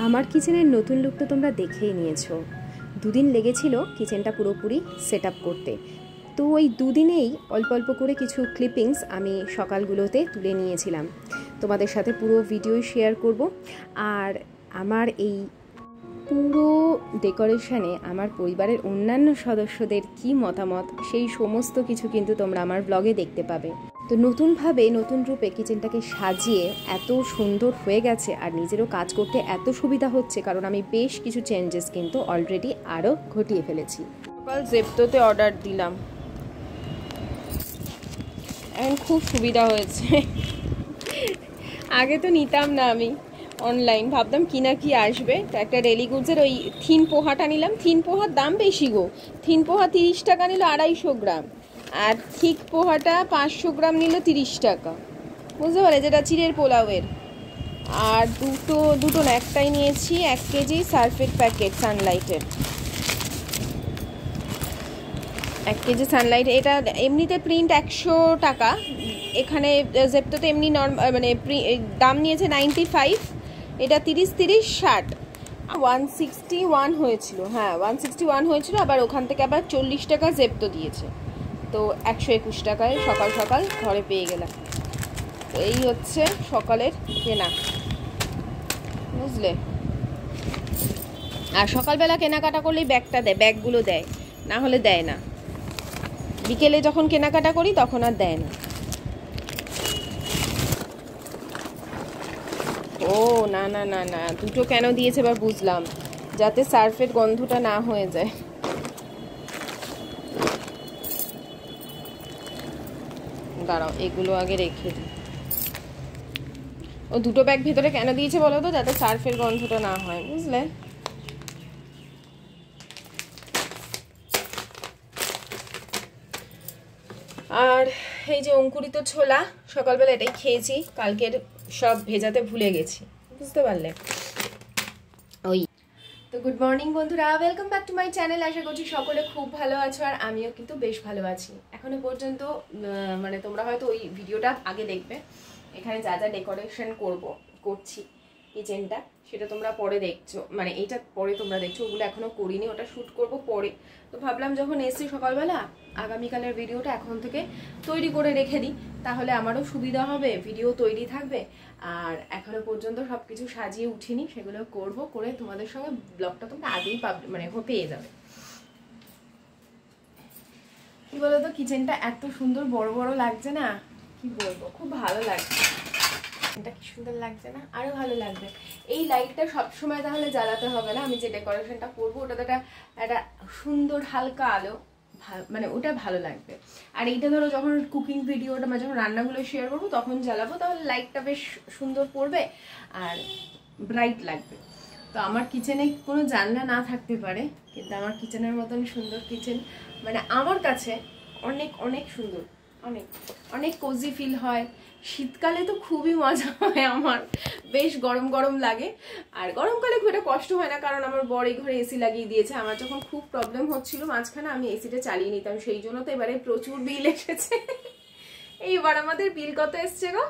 আমার কিচেনের নতুন লুক তো তোমরা দেখেই নিয়েছো। দুদিন লেগেছিল কিচেনটা পুরোপুরি সেট আপ করতে। তো ওই দুদিনেই অল্প অল্প করে কিছু ক্লিপিংস আমি সকালগুলোতে তুলে নিয়েছিলাম, তোমাদের সাথে পুরো ভিডিও শেয়ার করব। আর আমার এই পুরো ডেকোরেশনে আমার পরিবারের অন্যান্য সদস্যদের কি মতামত সেই সমস্ত কিছু কিন্তু তোমরা আমার ব্লগে দেখতে পাবে। তো নতুনভাবে নতুন রূপে কিচেনটাকে সাজিয়ে এত সুন্দর হয়ে গেছে, আর নিজেরও কাজ করতে এত সুবিধা হচ্ছে, কারণ আমি বেশ কিছু চেঞ্জেস কিন্তু অলরেডি আরও ঘটিয়ে ফেলেছি। সকাল জেপ্টোতে অর্ডার দিলাম, এখন খুব সুবিধা হয়েছে। আগে তো নিতাম না আমি অনলাইন, ভাবতাম কি না কি আসবে। তো একটা ডেলি গুডসের ওই থিন পোহাটা নিলাম। থিন পোহার দাম বেশি গো, থিন পোহা 30 টাকা নিল 250 গ্রাম, আর ঠিক পোহাটা 500 গ্রাম নিল 30 টাকা, বুঝতে পারে, যেটা চিড়ের পোলাওয়ের। আর দুটো না, একটাই নিয়েছি 1 কেজি সার্ফের প্যাকেট সানলাইটের, 1 কেজি সানলাইট। এটা এমনিতে প্রিন্ট 100 টাকা, এখানে জেপ্টোতে এমনি নর্মাল মানে দাম নিয়েছে 95, এটা 30-60 161 হয়েছিল। হ্যাঁ 161 হয়েছিল, আবার ওখান থেকে আবার 40 টাকা জেপ্টো দিয়েছে, তো 121 টাকায় সকাল সকাল ঘরে পেয়ে গেলাম। তো এই হচ্ছে সকালের কেনা, বুঝলে। আর সকালবেলা কেনাকাটা করলেই ব্যাগটা দেয়, ব্যাগগুলো দেয়, না হলে দেয় না। বিকেলে যখন কেনাকাটা করি তখন আর দেয় না। ও না না না না, দুটো কেন দিয়েছে এবার বুঝলাম, যাতে সার্ফের গন্ধটা না হয়ে যায়। দাঁড়াও এগুলো আগে রেখে দিই। ও দুটো ব্যাগ ভেতরে কেন দিয়েছে বলো তো, যাতে সার্ফের গন্ধটা না হয়, বুঝলে। আর এই যে অঙ্কুরিত ছোলা, সকালবেলা এটাই খেয়েছি, কালকের সব ভেজাতে ভুলে গেছি, বুঝতে পারলে। ওই তো গুড মর্নিং বন্ধুরা, welcome back to my channel. আশা করছি সকলে খুব ভালো আছো, আর আমিও কিন্তু বেশ ভালো আছি এখনো পর্যন্ত। মানে তোমরা হয়তো ওই ভিডিওটা আগে দেখবে, এখানে যা যা ডেকোরেশন করছি কিচেনটা, সেটা তোমরা পরে দেখছো, মানে এইটা পরে তোমরা দেখছো, ওগুলো এখনো করিনি, ওটা শ্যুট করব পরে। তো ভাবলাম যখন এসছি সকালবেলা, আগামীকালের ভিডিওটা এখন থেকে তৈরি করে রেখে দিই, তাহলে আমারও সুবিধা হবে, ভিডিও তৈরি থাকবে। আর এখনো পর্যন্ত সব কিছু সাজিয়ে উঠিনি, সেগুলো করে তোমাদের সঙ্গে ব্লগটা তোমরা আগেই মানে পেয়ে যাবে। কি বলতো, কিচেনটা এত সুন্দর বড় বড় লাগছে না, কি বলবো, খুব ভালো লাগছে। এটা কি সুন্দর লাগছে না, আরো ভালো লাগবে। এই লাইটটা সবসময় তাহলে জ্বালাতে হবে না, আমি যে ডেকোরেশনটা করবো ওটাতে একটা সুন্দর হালকা আলো, মানে ওটা ভালো লাগবে। আর এইটা ধরো যখন কুকিং ভিডিওটা মানে যখন রান্নাগুলো শেয়ার করবো তখন জ্বালাবো, তাহলে লাইটটা বেশ সুন্দর পড়বে আর ব্রাইট লাগবে। তো আমার কিচেনে কোনো জানলা না থাকতে পারে, কিন্তু আমার কিচেনের মতন সুন্দর কিচেন মানে আমার কাছে অনেক অনেক সুন্দর, অনেক অনেক কোজি ফিল হয়। শীতকালে তো খুবই মজা হয় আমার, বেশ গরম গরম লাগে। আর গরমকালে খুব একটা কষ্ট হয় না, কারণ আমার বর এই ঘরে এসি লাগিয়ে দিয়েছে। আমার যখন খুব প্রবলেম হচ্ছিল মাঝখানে, আমি এসিটা চালিয়ে নিতাম, সেই জন্য তো এবারে প্রচুর বিল এসেছে। এইবার আমাদের বিল কত এসছে গো?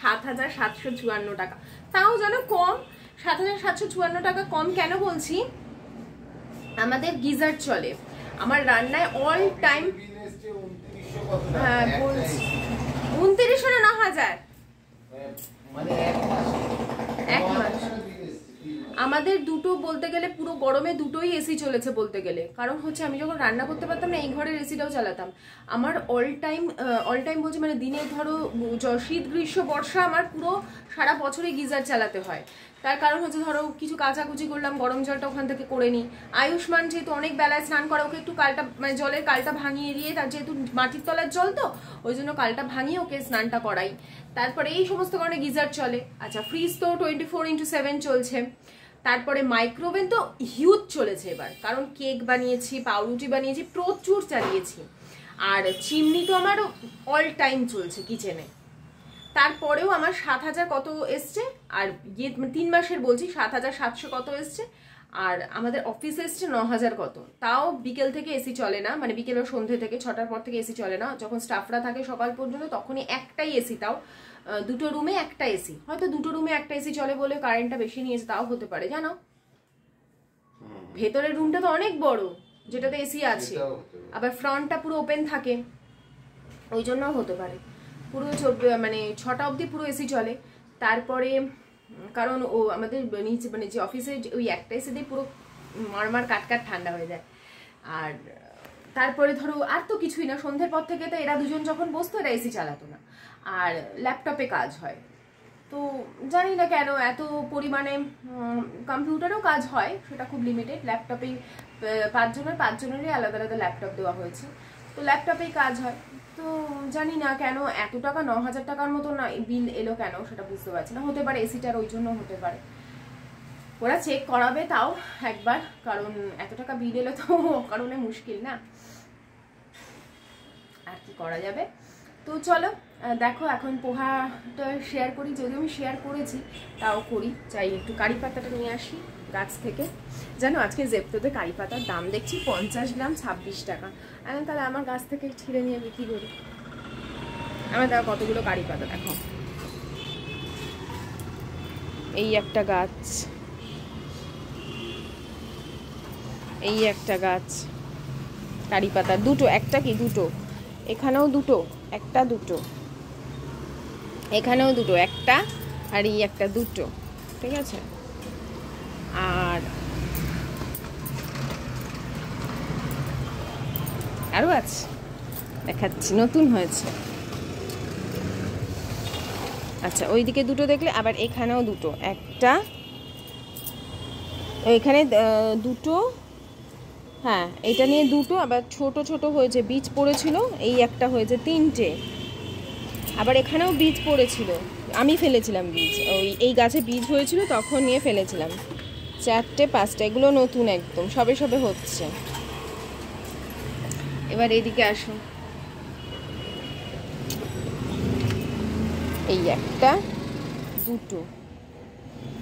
7,754 টাকা। তাও যেন কম, 7,754 টাকা কম। কেন বলছি, আমাদের গিজার চলে আমার রান্নায় অল টাইম। হ্যাঁ বলছি 29 না 9,000, এক মাস। আমাদের দুটো বলতে গেলে পুরো গরমে দুটোই এসি চলেছে বলতে গেলে, কারণ হচ্ছে আমি যখন রান্না করতে পারতাম না, এই ঘরের এসিটাও চালাতাম। আমার অল টাইম বলছি, মানে দিনে ধরো শীত গ্রীষ্ম বর্ষা আমার পুরো সারা বছরই গিজার চালাতে হয়। তার কারণ হচ্ছে ধরো কিছু কাচাকুচি করলাম, গরম জলটা ওখান থেকে করে নিই। আয়ুষ্মান যেহেতু অনেক বেলায় স্নান করে, ওকে একটু কালটা মানে জলের কালটা ভাঙিয়ে দিয়ে, তার যেহেতু মাটির তলার জল তো ওই জন্য কালটা ভাঙিয়ে ওকে স্নানটা করাই। তারপরে এই সমস্ত কারণে গিজার চলে। আচ্ছা ফ্রিজ তো 24x7 চলছে। তারপরে মাইক্রোওভেন তো হিউজ চলেছে এবার, কারণ কেক বানিয়েছি, পাউরুটি বানিয়েছি, প্রচুর চালিয়েছি। আর চিমনি তো আমার অল টাইম চলছে কিচেনে। তারপরেও আমার 7,000 কত এসছে, আর 3 মাসের বলছি 7,700 কত এসছে। আর আমাদের অফিস এসছে 9000 কত, তাও বিকেল থেকে এসি চলে না, মানে বিকেল ও সন্ধ্যে থেকে 6টার পর থেকে এসি চলে না, যখন স্টাফরা থাকে সকাল পর্যন্ত তখনই একটাই এসি, তাও দুটো রুমে একটা এসি, হয়তো দুটো রুমে একটা এসি চলে বলে কারেন্টটা বেশি নিয়েছে, তাও হতে পারে জানো। ভেতরের রুমটা তো অনেক বড় যেটাতে এসি আছে, আবার ফ্রন্টটা পুরো ওপেন থাকে, ওই জন্যও হতে পারে। পুরো মানে 6টা অবধি পুরো এসি চলে, তারপরে কারণ ও আমাদের নিচে মানে যে অফিসে ওই একটা এসি দিয়ে পুরো মারমার কাটকাট ঠান্ডা হয়ে যায়। আর তারপরে ধরো আর তো কিছুই না, সন্ধ্যের পর থেকে তো এরা দুজন যখন বসতো এরা এসি চালাতো না, আর ল্যাপটপে কাজ হয়, তো জানি না কেন এত পরিমাণে, কম্পিউটারেও কাজ হয় সেটা খুব লিমিটেড, ল্যাপটপেই 5জনেরই আলাদা আলাদা ল্যাপটপ দেওয়া হয়েছে, তো ল্যাপটপেই কাজ হয়। তো জানি না কেন এত টাকা 9000 টাকার মতো না বিল এলো কেন সেটা বুঝতে পারছি না, হতে পারে এসিটার ওই জন্য হতে পারে, ওরা চেক করাবে তাও একবার, কারণ এত টাকা বিল এলো তো কারণে মুশকিল না, আর কি করা যাবে। তো চলো দেখো এখন পোহাটা শেয়ার করি, যদিও আমি শেয়ার করেছি তাও করি, চাই একটু কারি পাতাটা নিয়ে আসি গাছ থেকে। জানো আজকে জেপ্টোতে কারি পাতার দাম দেখছি 50 গ্রাম 26 টাকা, তাহলে আমার গাছ থেকে ছিঁড়ে নিয়ে বিক্রি করি। আমার দেখো কতগুলো কারি পাতা, দেখো এই একটা গাছ, এই একটা গাছ কারি পাতা, দুটো, একটা কি দুটো, এখানেও দুটো, একটা দুটো, এখানেও দুটো, একটা আর এই একটা দুটো, ঠিক আছে। আর আরও আছে দেখাচ্ছি, নতুন হয়েছে। আচ্ছা ওইদিকে দুটো দেখলে, আবার এখানেও দুটো, একটা, এখানে দুটো, হ্যাঁ এটা নিয়ে দুটো, আবার ছোট ছোট হয়েছে, বীজ পড়েছিল, এই একটা হয়েছে 3টে, আবার এখানেও বীজ পড়েছিল, আমি ফেলেছিলাম বীজ, ওই এই গাছে বীজ হয়েছিল তখন নিয়ে ফেলেছিলাম, 4টে 5টা, এগুলো নতুন একদম সবে সবে হচ্ছে। এবার এদিকে আসো, এই একটা দুটো,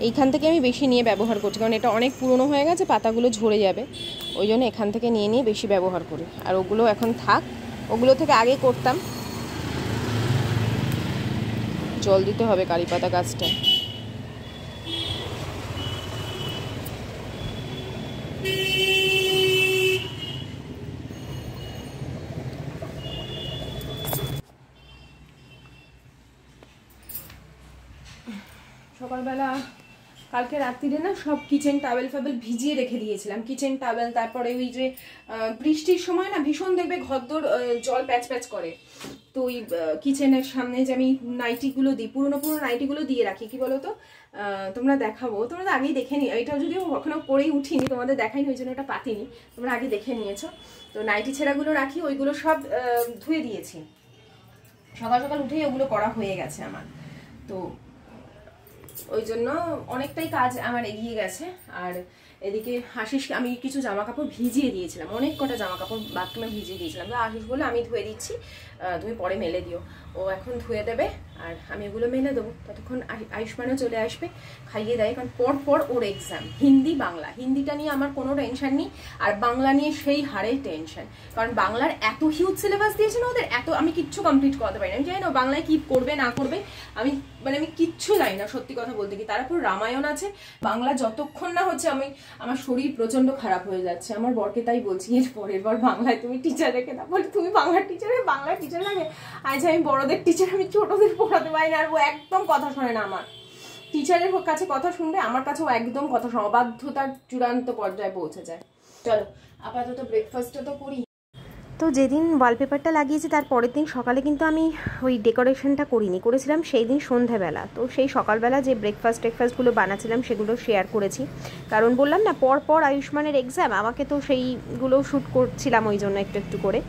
এইখান থেকে আমি বেশি নিয়ে ব্যবহার করছি, কারণ এটা অনেক পুরনো হয়ে গেছে, পাতাগুলো ঝরে যাবে, ওই জন্য এখান থেকে নিয়ে নিয়ে বেশি ব্যবহার করি। আর ওগুলো এখন থাক, ওগুলো থেকে আগে করতাম। জল দিতে হবে কারি পাতা গাছটা। সকালবেলা কালকে রাত্রিরে না সব কিচেন টাওয়েল ফাবেল ভিজিয়ে রেখে দিয়েছিলাম, কিচেন টাওয়েল, তারপরে ওই যে বৃষ্টির সময় না ভীষণ দেখবে ঘরদোর জল প্যাচ প্যাচ করে, তো ওই কিচেনের সামনে যে আমি নাইটিগুলো দিই, পুরোনো নাইটিগুলো দিয়ে রাখি, কি বলো তো, তোমরা দেখাবো, তোমরা তো আগেই দেখে নিও, এটা যদিও কখনো পরেই উঠিনি, তোমাদের দেখাইনি ওই জন্য ওটা পাতিনি, তোমরা আগে দেখে নিয়েছো। তো নাইটি ছেঁড়াগুলো রাখি, ওইগুলো সব ধুয়ে দিয়েছি, সকাল সকাল উঠেই ওগুলো করা হয়ে গেছে আমার, তো ওই জন্য অনেকটাই কাজ আমার এগিয়ে গেছে। আর এদিকে আশিস, আমি কিছু জামা কাপড় ভিজিয়ে দিয়েছিলাম, অনেক কটা জামা কাপড় বাথরুমে ভিজিয়ে দিয়েছিলাম, তো আশিস বলে আমি ধুয়ে দিচ্ছি, তুমি পরে মেলে দিও, ও এখন ধুয়ে দেবে আর আমি এগুলো মেলে দেবো, ততক্ষণ আয়ুষ্মানও চলে আসবে, খাইয়ে দেয়, কারণ পর ওর এক্সাম, হিন্দি বাংলা, হিন্দিটা নিয়ে আমার কোনো টেনশন নেই, আর বাংলা নিয়ে সেই হারে টেনশন, কারণ বাংলার এত হিউজ সিলেবাস দিয়েছে না ওদের, এত আমি কিচ্ছু কমপ্লিট করতে পারি না, আমি জানি না বাংলায় কি করবে না করবে, আমি কিচ্ছু জানি না সত্যি কথা বলতে কি। তারপর রামায়ণ আছে, বাংলা যতক্ষণ না হচ্ছে আমার শরীর প্রচন্ড খারাপ হয়ে যাচ্ছে, আমার বরকে তাই বলছি এর পরের বার বাংলায় তুমি টিচার রেখে দাও, বলে তুমি বাংলার টিচার লাগে, আজ আমি বড়দের টিচার, আমি ছোটদের পড়াতে পারি না, আর ও একদম কথা শোনে না, আমার টিচারের কাছে কথা শুনবে, আমার কাছে ও একদম কথা শোনে, অবাধ্যতার চূড়ান্ত পর্যায়ে পৌঁছে যায়। চলো আপাতত ব্রেকফাস্টটা তো করি। তো যেদিন ওয়ালপেপারটা লাগিয়েছি তার পরের দিন সকালে কিন্তু আমি ওই ডেকোরেশনটা করেছিলাম সেই দিন সন্ধ্যাবেলা, তো সেই সকালবেলা যে ব্রেকফাস্টগুলো বানাচ্ছিলাম সেগুলো শেয়ার করেছি, কারণ বললাম না পর আয়ুষ্মানের এক্সাম, আমাকে তো সেইগুলো শ্যুট করছিলাম ওই জন্য একটু একটু করে।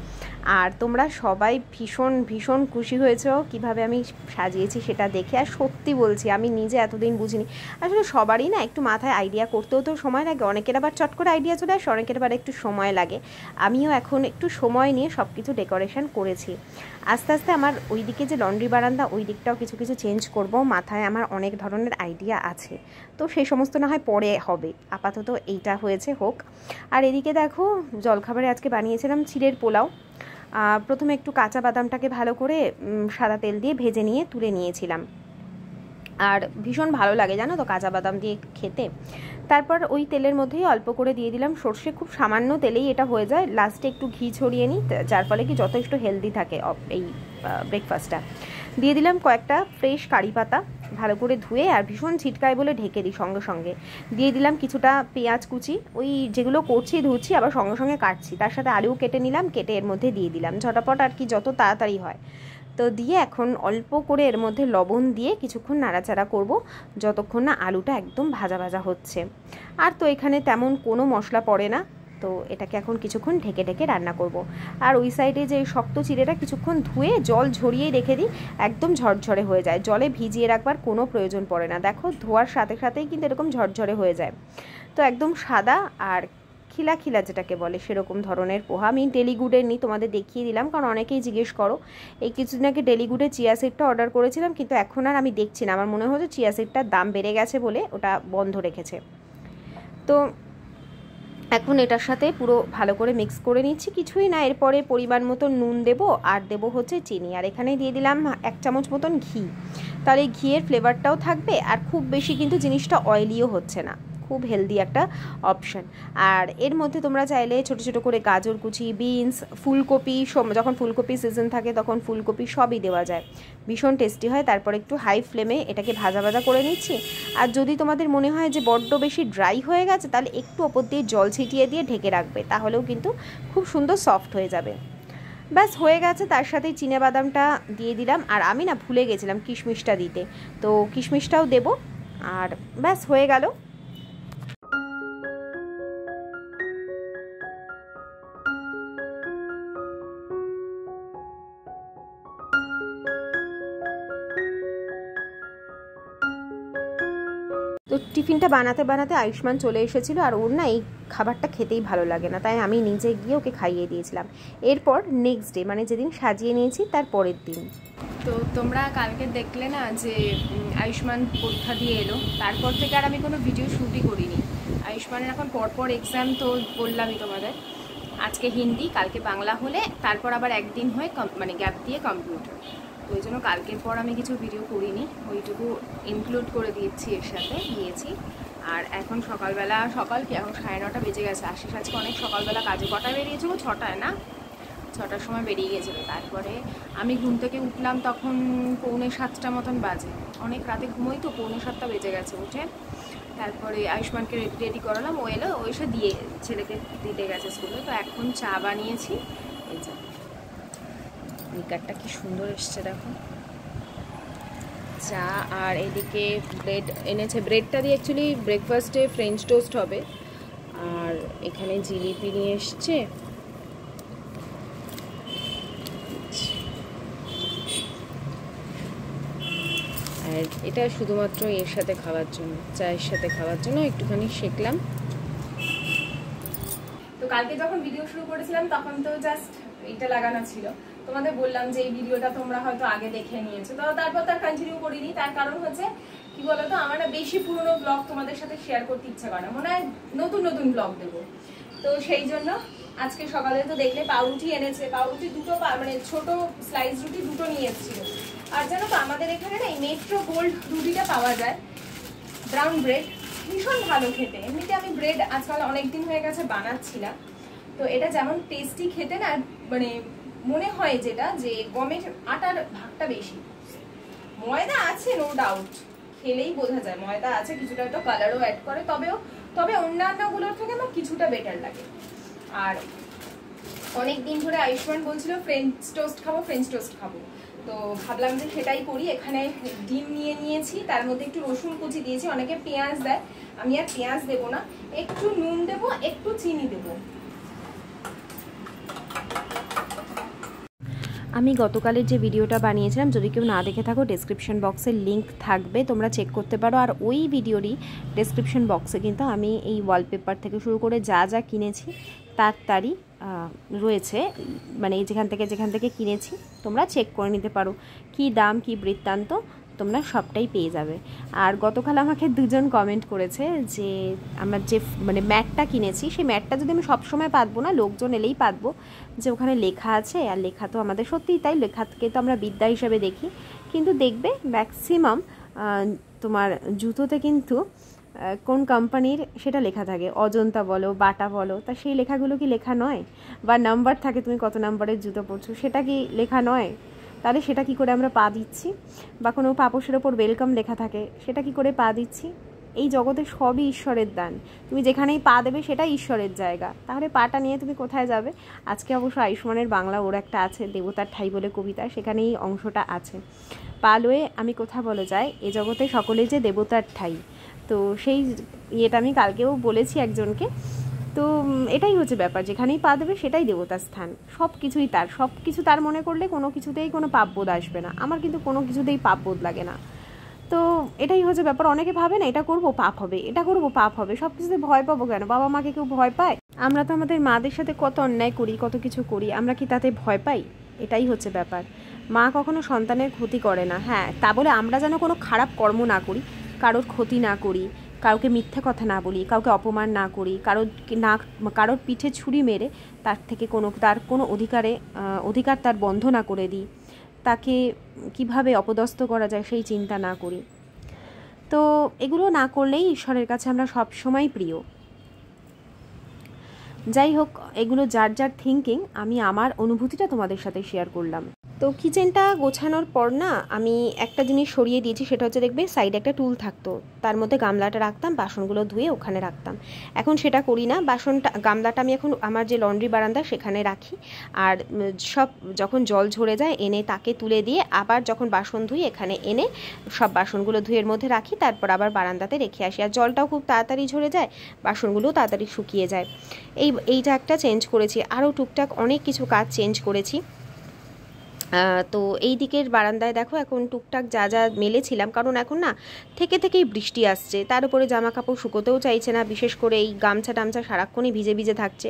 আর তোমরা সবাই ভীষণ ভীষণ খুশি হয়েছো কিভাবে আমি সাজিয়েছি সেটা দেখে। আর সত্যি বলছি আমি নিজে এতদিন বুঝিনি, আসলে সবারই না একটু মাথায় আইডিয়া করতেও তো সময় লাগে, অনেকের আবার চট করে আইডিয়া চলে আসে, অনেকের আবার একটু সময় লাগে। আমিও এখন একটু সময় নিয়ে সব কিছু ডেকোরেশন করেছি। আস্তে আস্তে আমার ওই দিকে যে লন্ড্রি বারান্দা ওই দিকটাও কিছু কিছু চেঞ্জ করব, মাথায় আমার অনেক ধরনের আইডিয়া আছে, তো সেই সমস্ত না হয় পরে হবে, আপাতত এইটা হয়েছে হোক। আর এদিকে দেখো জলখাবারে আজকে বানিয়েছিলাম চিড়ের পোলাও। প্রথমে একটু কাঁচা বাদামটাকে ভালো করে সাদা তেল দিয়ে ভেজে নিয়ে তুলে নিয়েছিলাম, আর ভীষণ ভালো লাগে জানো তো কাঁচা বাদাম দিয়ে খেতে। তারপর ওই তেলের মধ্যেই অল্প করে দিয়ে দিলাম সর্ষে, খুব সামান্য তেলেই এটা হয়ে যায়, লাস্টে একটু ঘি ছড়িয়ে নিই, যার ফলে কি যথেষ্ট হেলদি থাকে এই ব্রেকফাস্টটা। দিয়ে দিলাম কয়েকটা ফ্রেশ কারি পাতা, ভালো করে ধুয়ে, আর ভীষণ ছিটকায় বলে ঢেকে দিই সঙ্গে সঙ্গে। দিয়ে দিলাম কিছুটা পেঁয়াজ কুচি, ওই যেগুলো করছি ধুচ্ছি আবার সঙ্গে সঙ্গে কাটছি, তার সাথে আলুও কেটে নিলাম, কেটে এর মধ্যে দিয়ে দিলাম, ঝটাপট আর কি যত তাড়াতাড়ি হয়। তো দিয়ে এখন অল্প করে এর মধ্যে লবণ দিয়ে কিছুক্ষণ নাড়াচাড়া করব যতক্ষণ না আলুটা একদম ভাজা ভাজা হচ্ছে। আর তো এখানে তেমন কোনো মশলা পড়ে না, তো এটাকে এখন কিছুক্ষণ ঢেকে ঢেকে রান্না করব। আর ওই সাইডে যে শক্ত চিড়েটা কিছুক্ষণ ধুয়ে জল ঝরিয়েই রেখে দিই, একদম ঝরঝরে হয়ে যায়, জলে ভিজিয়ে রাখবার কোনো প্রয়োজন পড়ে না। দেখো ধোয়ার সাথে সাথেই কিন্তু এরকম ঝরঝরে হয়ে যায়। তো একদম সাদা আর খিলা খিলা যেটাকে বলে সেরকম ধরনের পোহা। আমি ডেলিগুডের নিই, তোমাদের দেখিয়ে দিলাম, কারণ অনেকেই জিজ্ঞেস করো। এই কিছুদিন আগে ডেলিগুডের চিয়া সিডটা অর্ডার করেছিলাম, কিন্তু এখন আর আমি দেখছি না, আমার মনে হচ্ছে চিয়া সিডটার দাম বেড়ে গেছে বলে ওটা বন্ধ রেখেছে। তো এখন এটার সাথে পুরো ভালো করে মিক্স করে নিচ্ছি, কিছুই না, এরপরে পরিমাণ মতো নুন দেবো আর দেবো হচ্ছে চিনি, আর এখানে দিয়ে দিলাম 1 চামচ মতন ঘি, তাহলে ঘিয়ের ফ্লেভারটাও থাকবে আর খুব বেশি কিন্তু জিনিসটা অয়েলিও হচ্ছে না, খুব হেলদি একটা অপশান। আর এর মধ্যে তোমরা চাইলে ছোটো ছোটো করে গাজর কুচি, বিনস, ফুলকপি, যখন ফুলকপি সিজন থাকে তখন ফুলকপি সবই দেওয়া যায়, ভীষণ টেস্টি হয়। তারপর একটু হাই ফ্লেমে এটাকে ভাজা ভাজা করে নিচ্ছি। আর যদি তোমাদের মনে হয় যে বড্ড বেশি ড্রাই হয়ে গেছে তাহলে একটু ওপর দিয়ে জল ছিটিয়ে দিয়ে ঢেকে রাখবে, তাহলেও কিন্তু খুব সুন্দর সফট হয়ে যাবে। ব্যাস হয়ে গেছে, তার সাথেই চিনেবাদামটা দিয়ে দিলাম, আর আমি না ভুলে গেছিলাম কিশমিশটা দিতে, তো কিশমিশটাও দেবো, আর ব্যাস হয়ে গেল। তো টিফিনটা বানাতে বানাতে আয়ুষ্মান চলে এসেছিলো, আর ওর না এই খাবারটা খেতেই ভালো লাগে না, তাই আমি নিজে গিয়ে ওকে খাইয়ে দিয়েছিলাম। এরপর নেক্সট ডে মানে যেদিন সাজিয়ে নিয়েছি তার পরের দিন, তো তোমরা কালকে দেখলে না যে আয়ুষ্মান পরীক্ষা দিয়ে এলো, তারপর থেকে আর আমি কোনো ভিডিও শ্যুটই করিনি। আয়ুষ্মানের এখন পরপর এক্সাম, তো বললামই তোমাদের, আজকে হিন্দি, কালকে বাংলা হলে তারপর আবার একদিন হয় মানে গ্যাপ দিয়ে কম্পিউটার, তো ওই জন্য কালকের পর আমি কিছু ভিডিও করিনি, ওইটুকু ইনক্লুড করে দিয়েছি এর সাথে দিয়েছি। আর এখন সকালবেলা, সকাল কি এখন 9:30 বেজে গেছে, আশিস আজকে অনেক সকালবেলা কাজে, কটায় বেরিয়েছিল? 6টায় না, 6টার সময় বেরিয়ে গেছিলো। তারপরে আমি ঘুম থেকে উঠলাম তখন 6:45 মতন বাজে, অনেক রাতে ঘুমোই তো, 6:45 বেজে গেছে উঠে। তারপরে আয়ুষ্মানকে রেডি করালাম, ও এলো, ও এসে দিয়ে ছেলেকে দিতে গেছে স্কুলে। তো এখন চা বানিয়েছি, এই যে লিকারটা কি সুন্দর এসছে দেখো, চা। আর এদিকে ব্রেড এনেছে, ব্রেডটা দিয়ে অ্যাকচুয়ালি ব্রেকফাস্টে ফ্রেঞ্চ টোস্ট হবে। আর এখানে জিলিপি নিয়ে এসছে, আর এটা শুধুমাত্র এর সাথে খাওয়ার জন্য, চায়ের সাথে খাওয়ার জন্য একটুখানি শেখলাম। তো কালকে যখন ভিডিও শুরু করেছিলাম তখন তো জাস্ট এটা লাগানো ছিল, তোমাদের বললাম যে এই ভিডিওটা তোমরা হয়তো আগে দেখে নিয়েছো, তো তারপর তার কন্টিনিউ করিনি। তার কারণ হচ্ছে কি বলতো, আমার না বেশি পুরনো ব্লগ তোমাদের সাথে শেয়ার করতে ইচ্ছা করে না, মনে হয় নতুন নতুন ব্লগ দেবো। তো সেই জন্য আজকে সকালে তো দেখলে পাউরুটি এনেছে, পাউরুটি দুটো, মানে ছোট স্লাইস রুটি দুটো নিয়ে এসেছিল। আর জানো তো আমাদের এখানে না এই মেট্রো গোল্ড রুটিটা পাওয়া যায়, ব্রাউন ব্রেড, ভীষণ ভালো খেতে। এমনিতে আমি ব্রেড আজকাল অনেকদিন হয়ে গেছে বানাচ্ছি না, তো এটা যেমন টেস্টি খেতে না, মানে মনে হয় যেটা যে গমের আটার ভাগটা বেশি, ময়দা আছে নো ডাউট, খেলেই বোঝা যায় ময়দা আছে, কিছুটা হয়তো কালারও অ্যাড করে, তবে অন্যান্যগুলোর থেকে আমার কিছুটা বেটার লাগে। আর অনেক দিন ধরে আয়ুষ্মান বলছিল ফ্রেঞ্চ টোস্ট খাবো, ফ্রেঞ্চ টোস্ট খাবো, তো ভাবলাম যে সেটাই করি। এখানে ডিম নিয়ে নিয়েছি, তার মধ্যে একটু রসুন কুচি দিয়েছি, অনেকে পেঁয়াজ দেয়, আমি আর পেঁয়াজ দেবো না, একটু নুন দেবো, একটু চিনি দেবো। আমি গতকালের যে ভিডিওটা বানিয়েছিলাম, যদি কেউ না দেখে থাকো ডেসক্রিপশন বক্সে লিংক থাকবে, তোমরা চেক করতে পারো। আর ওই ভিডিওরই ডেসক্রিপশন বক্সে কিন্তু আমি এই ওয়ালপেপার থেকে শুরু করে যা যা কিনেছি তারই রয়েছে, মানে যেখান থেকে কিনেছি তোমরা চেক করে নিতে পারো, কি দাম কি বৃত্তান্ত তোমরা সবটাই পেয়ে যাবে। আর গতকাল আমাকে দুজন কমেন্ট করেছে যে আমরা যে মানে ম্যাটটা কিনেছি, সেই ম্যাটটা যদি আমি সবসময় পাতবো না, লোকজন এলেই পাতবো, যে ওখানে লেখা আছে। আর লেখা তো আমাদের সত্যিই তাই, লেখাকে তো আমরা বিদ্যা হিসাবে দেখি, কিন্তু দেখবে ম্যাক্সিমাম তোমার জুতোতে কিন্তু কোন কোম্পানির সেটা লেখা থাকে, অজন্তা বলো বাটা বলো, তা সেই লেখাগুলো কি লেখা নয়? বা নাম্বার থাকে, তুমি কত নাম্বারের জুতো পরছো সেটা কি লেখা নয়? তাহলে সেটা কি করে আমরা পা দিচ্ছি? বা কোনো পাপোশের ওপর ওয়েলকাম লেখা থাকে, সেটা কি করে পা দিচ্ছি? এই জগতে সবই ঈশ্বরের দান, তুমি যেখানেই পা দেবে সেটাই ঈশ্বরের জায়গা, তাহলে পাটা নিয়ে তুমি কোথায় যাবে? আজকে অবশ্য আয়ুষ্মানের বাংলা ওর একটা আছে দেবতার ঠাই বলে কবিতা, সেখানেই অংশটা আছে, পা লয়ে আমি কোথা বলে যায়, এ জগতে সকলে যে দেবতার ঠাই। তো সেই ইয়েটা আমি কালকেও বলেছি একজনকে। তো এটাই হচ্ছে ব্যাপার, যেখানেই পা দেবে সেটাই দেবতার স্থান, সব কিছুই তার, সব কিছু তার মনে করলে কোনো কিছুতেই কোনো পাপবোধ আসবে না। আমার কিন্তু কোনো কিছুতেই পাপবোধ লাগে না। তো এটাই হচ্ছে ব্যাপার। অনেকে ভাবে না এটা করবো পাপ হবে, এটা করবো পাপ হবে, সব কিছুতে ভয় পাবো কেন? বাবা মাকে কেউ ভয় পায়? আমরা তো আমাদের মাদের সাথে কত অন্যায় করি, কত কিছু করি, আমরা কি তাতে ভয় পাই? এটাই হচ্ছে ব্যাপার। মা কখনো সন্তানের ক্ষতি করে না, হ্যাঁ, তা বলে আমরা যেন কোনো খারাপ কর্ম না করি, কারোর ক্ষতি না করি, কাউকে মিথ্যা কথা না বলি, কাউকে অপমান না করি, কারোর পিঠে ছুরি মেরে তার কোনো অধিকার তার বন্ধ না করে দিই, তাকে কিভাবে অপদস্থ করা যায় সেই চিন্তা না করি। তো এগুলো না করলেই ঈশ্বরের কাছে আমরা সব সময় প্রিয়। যাই হোক, এগুলো যার যার থিঙ্কিং, আমি আমার অনুভূতিটা তোমাদের সাথে শেয়ার করলাম। তো কিচেনটা গোছানোর পর না আমি একটা জিনিস সরিয়ে দিয়েছি, সেটা হচ্ছে দেখবে সাইডে একটা টুল থাকতো, তার মধ্যে গামলাটা রাখতাম, বাসনগুলো ধুয়ে ওখানে রাখতাম। এখন সেটা করি না, গামলাটা আমি এখন আমার যে লন্ড্রি বারান্দা সেখানে রাখি। আর সব যখন জল ঝরে যায় এনে তাকে তুলে দিয়ে আবার যখন বাসন ধুই এখানে এনে সব বাসনগুলো ধুয়ের মধ্যে রাখি, তারপর আবার বারান্দাতে রেখে আসি। আর জলটাও খুব তাড়াতাড়ি ঝরে যায়, বাসনগুলোও তাড়াতাড়ি শুকিয়ে যায়। এইটা একটা চেঞ্জ করেছি, আরও টুকটাক অনেক কিছু কাজ চেঞ্জ করেছি। তো এই দিকের বারান্দায় দেখো এখন টুকটাক যা যা মেলেছিলাম, কারণ এখন না থেকেই বৃষ্টি আসছে, তার উপরে জামা কাপড় শুকোতেও চাইছে না, বিশেষ করে এই গামছা টামছা সারাক্ষণই ভিজে থাকছে।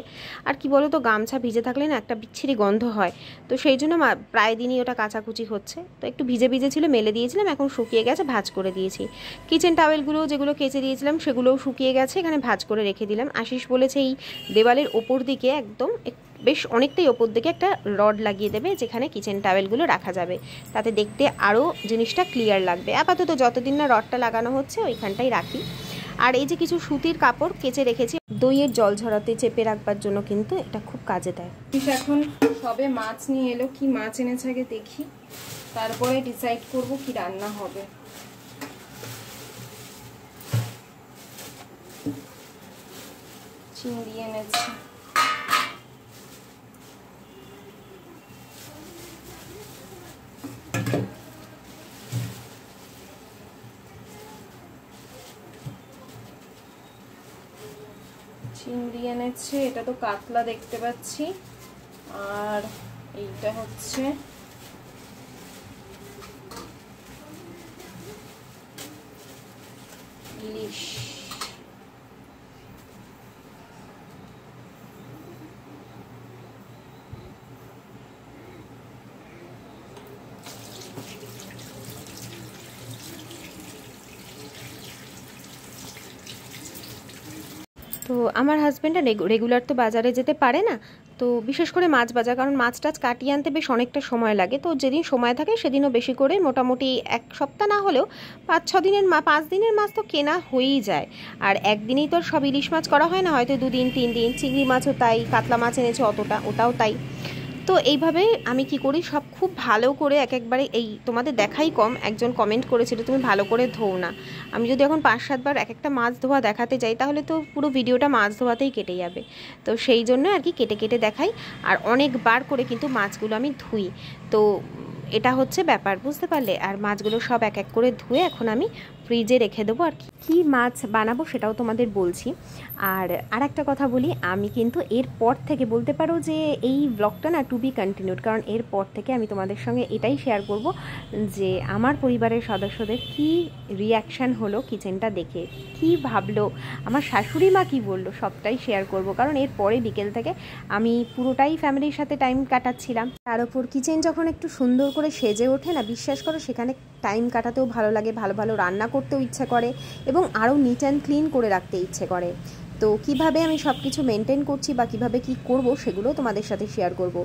আর কি বলো তো, গামছা ভিজে থাকলে না একটা বিচ্ছিরি গন্ধ হয়, তো সেই জন্য প্রায় দিনই ওটা কাচাকুচি হচ্ছে। তো একটু ভিজে ছিল, মেলে দিয়েছিলাম, এখন শুকিয়ে গেছে, ভাঁজ করে দিয়েছি। কিচেন টাওয়েলগুলো যেগুলো কেচে দিয়েছিলাম সেগুলোও শুকিয়ে গেছে, এখানে ভাঁজ করে রেখে দিলাম। আশিস বলেছে এই দেওয়ালের ওপর দিকে একদম বেশ অনেকটাই ওপর দিকে একটা রড লাগিয়ে দেবে, যেখানে কিচেন টাওয়েলগুলো রাখা যাবে, তাতে দেখতে আরও জিনিসটা ক্লিয়ার লাগবে। আপাতত যতদিন না রডটা লাগানো হচ্ছে ওইখানটাই রাখি। আর এই যে কিছু সুতির কাপড় কেচে রেখেছি দইয়ের জল ঝরাতে চেপে রাখবার জন্য, কিন্তু এটা খুব কাজে দেয়। এখন সবে মাছ নিয়ে এলো, কি মাছ এনেছে আগে দেখি, তারপরে ডিসাইড করব কি রান্না হবে। চিংড়ি এনেছে, এটা তো কাতলা দেখতে পাচ্ছি, আর এইটা হচ্ছে ইলিশ। তো আমার হাজব্যান্ডটা রেগুলার তো বাজারে যেতে পারে না, তো বিশেষ করে মাছ বাজার, কারণ মাছ টাছ কাটিয়ে আনতে বেশ অনেকটা সময় লাগে। তো যেদিন সময় থাকে সেদিনও বেশি করে মোটামুটি এক সপ্তাহ না হলেও 5 দিনের মাছ তো কেনা হয়েই যায়। আর একদিনেই তো সব ইলিশ মাছ করা হয় না, হয়তো 2 দিন 3 দিন। চিংড়ি মাছও তাই, কাতলা মাছ এনেছে ওটাও তাই। তো এইভাবে আমি কি করি, সব খুব ভালো করে একবারে, এই তোমাদের দেখাই কম, একজন কমেন্ট করেছিল তুমি ভালো করে ধোও না। আমি যদি এখন 5-7 বার এক একটা মাছ ধোয়া দেখাতে যাই তাহলে তো পুরো ভিডিওটা মাছ ধোয়াতেই কেটে যাবে। তো সেই জন্য আর কি কেটে দেখাই, আর অনেকবার করে কিন্তু মাছগুলো আমি ধুই। তো এটা হচ্ছে ব্যাপার, বুঝতে পারলে। আর মাছগুলো সব এক এক করে ধুয়ে এখন আমি ফ্রিজে রেখে দেবো। আর কী মাছ বানাবো সেটাও তোমাদের বলছি। আর একটা কথা বলি, আমি কিন্তু এরপর থেকে বলতে পারো যে এই ব্লগটা না টু বি কন্টিনিউড, কারণ এরপর থেকে আমি তোমাদের সঙ্গে এটাই শেয়ার করব যে আমার পরিবারের সদস্যদের কি রিয়াকশান হলো কিচেনটা দেখে, কি ভাবলো, আমার শাশুড়ি মা কী বললো, সবটাই শেয়ার করব। কারণ এরপরে বিকেল থেকে আমি পুরোটাই ফ্যামিলির সাথে টাইম কাটাচ্ছিলাম। তার উপর কিচেন যখন একটু সুন্দর করে সেজে ওঠে না, বিশ্বাস করো সেখানে টাইম কাটাতেও ভালো লাগে, ভালো ভালো রান্না করতেও ইচ্ছে করে এবং আরও নিট অ্যান্ড ক্লিন করে রাখতে ইচ্ছে করে। তো কিভাবে আমি সব কিছু মেনটেন করছি বা কিভাবে কি করব সেগুলো তোমাদের সাথে শেয়ার করব।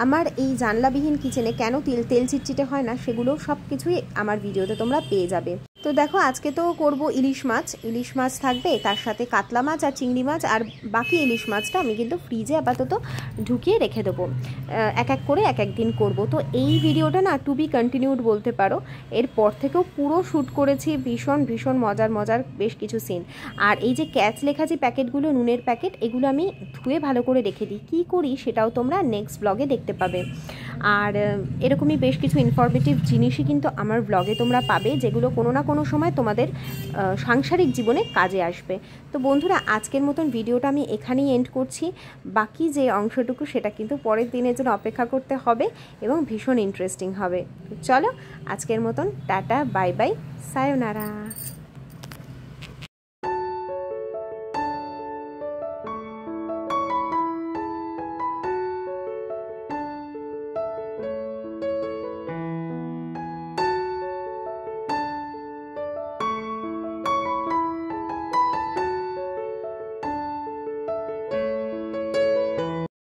আমার এই জানলাবিহীন কিচেনে কেন তেল চিটচিটে হয় না সেগুলো সব কিছুই আমার ভিডিওতে তোমরা পেয়ে যাবে। তো দেখো আজকে তো করব ইলিশ মাছ থাকবে, তার সাথে কাতলা মাছ আর চিংড়ি মাছ, আর বাকি ইলিশ মাছটা আমি কিন্তু ফ্রিজে আপাতত ঢুকিয়ে রেখে দেবো। এক এক করে এক এক দিন করব। তো এই ভিডিওটা না টু বি কন্টিনিউড বলতে পারো। এরপর থেকেও পুরো শ্যুট করেছি ভীষণ ভীষণ মজার বেশ কিছু সিন। আর এই যে ক্যাচ লেখা যে প্যাকেটগুলো, নুনের প্যাকেট, এগুলো আমি ধুয়ে ভালো করে রেখে দিই। কী করি সেটাও তোমরা নেক্সট ব্লগে দেখতে পাবে। আর এরকমই বেশ কিছু ইনফরমেটিভ জিনিসই কিন্তু আমার ব্লগে তোমরা পাবে, যেগুলো কোনো না কোনো সময় তোমাদের সাংসারিক জীবনে কাজে আসবে। তো বন্ধুরা, আজকের মতন ভিডিওটা আমি এখানেই এন্ড করছি। বাকি যে অংশটুকু সেটা কিন্তু পরের দিনের জন্য অপেক্ষা করতে হবে এবং ভীষণ ইন্টারেস্টিং হবে। চলো আজকের মতন টাটা, বাই বাই, সায়োনারা।